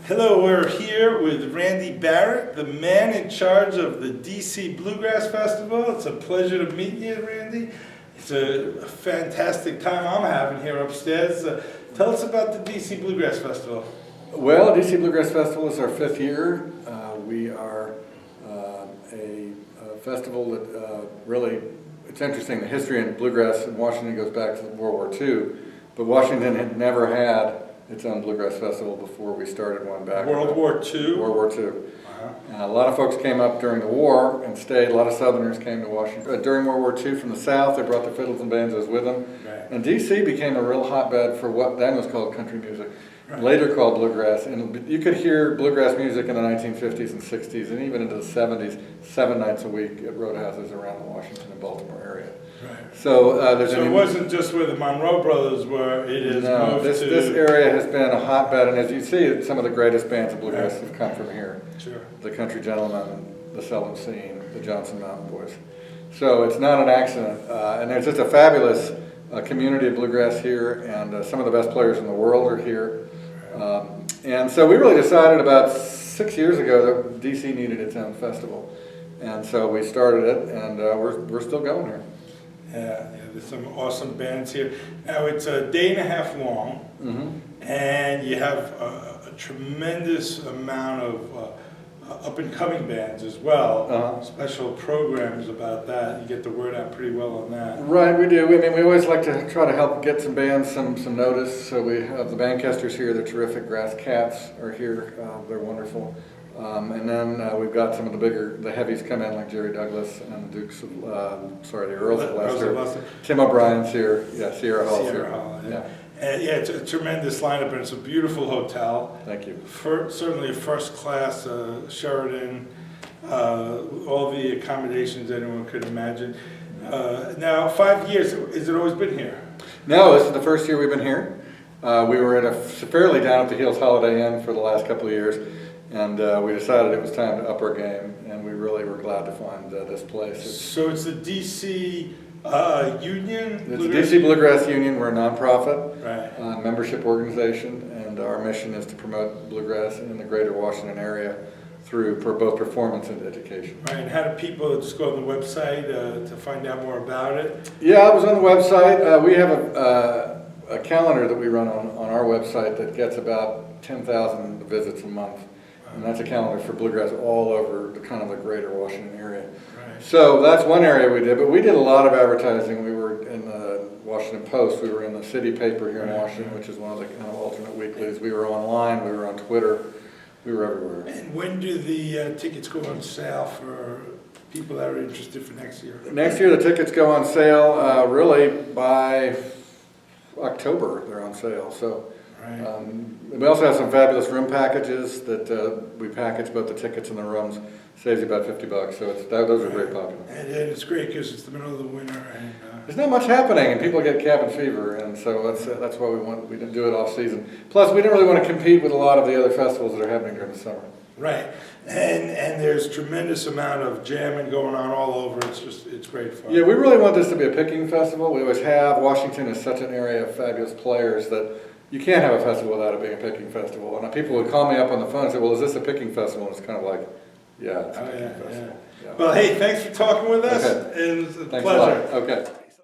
Hello, we're here with Randy Barrett, the man in charge of the DC Bluegrass Festival. It's a pleasure to meet you, Randy. It's a fantastic time I'm having here upstairs. Tell us about the DC Bluegrass Festival. Well, DC Bluegrass Festival is our 5th year. We are a festival that really, it's interesting, the history in bluegrass in Washington goes back to World War II, but Washington had never had its own bluegrass festival before we started one back. World War II? World War II. A lot of folks came up during the war and stayed. A lot of Southerners came to Washington. During World War II from the South, they brought their fiddles and banjos with them. Right. And D.C. became a real hotbed for what then was called country music, right, later called bluegrass. And you could hear bluegrass music in the 1950s and 60s and even into the 70s, 7 nights a week at roadhouses around the Washington and Baltimore area. Right. So, it wasn't just where the Monroe brothers were, it is moved this area has been a hotbed, and as you see, some of the greatest bands of bluegrass have come from here. Sure. The Country Gentlemen, the Seldom Scene, the Johnson Mountain Boys. So it's not an accident, and there's just a fabulous community of bluegrass here, and some of the best players in the world are here. And so we really decided about 6 years ago that DC needed its own festival, and so we started it, and we're still going here. Yeah, there's some awesome bands here. Now it's a day and a half long, and you have a tremendous amount of up-and-coming bands as well. Special programs about that. You get the word out pretty well on that. Right, we do. I mean, we always like to try to help get some bands some notice. So we have the Bancasters here. They're terrific. Grass Cats are here. They're wonderful. And then we've got some of the heavies come in, like Jerry Douglas and the Dukes of, the Earls of Leicester. Tim O'Brien's here. Yeah, Sierra Hall's here. Hall, yeah. Yeah, it's a tremendous lineup, and it's a beautiful hotel. Thank you. Certainly a first-class Sheraton, all the accommodations anyone could imagine. Now, 5 years, has it always been here? No, this is the first year we've been here. We were in a fairly down-at-the-heels Holiday Inn for the last couple of years, and we decided it was time to up our game, and we really were glad to find this place. So it's the DC Union? It's the DC Bluegrass Union. We're a nonprofit membership organization, and our mission is to promote bluegrass in the greater Washington area through both performance and education. Right, and how do people just go on the website to find out more about it? Yeah, I was on the website. We have a calendar that we run on our website that gets about 10,000 visits a month. And that's a calendar for bluegrass all over the kind of the greater Washington area. Right. So that's one area we did, but we did a lot of advertising. We were in the Washington Post, we were in the city paper here in Washington, which is one of the kind of alternate weeklies. We were online, we were on Twitter, we were everywhere. And when do the tickets go on sale for people that are interested for next year? Next year the tickets go on sale really by October, they're on sale. So. We also have some fabulous room packages that we package both the tickets and the rooms. Saves you about $50, so those are very popular. And it's great because it's the middle of the winter, and there's not much happening, and people get cabin fever, and so that's why we didn't do it off season. Plus, we didn't really want to compete with a lot of the other festivals that are happening during the summer. Right, and there's tremendous amount of jamming going on all over. It's great fun. Yeah, we really want this to be a picking festival. We always have. Washington is such an area of fabulous players that you can't have a festival without it being a picking festival. And people would call me up on the phone and say, well, is this a picking festival? And it's kind of like, yeah, it's a picking festival. Yeah. Well, hey, thanks for talking with us. Okay. It was a Thanks pleasure. a lot. Okay.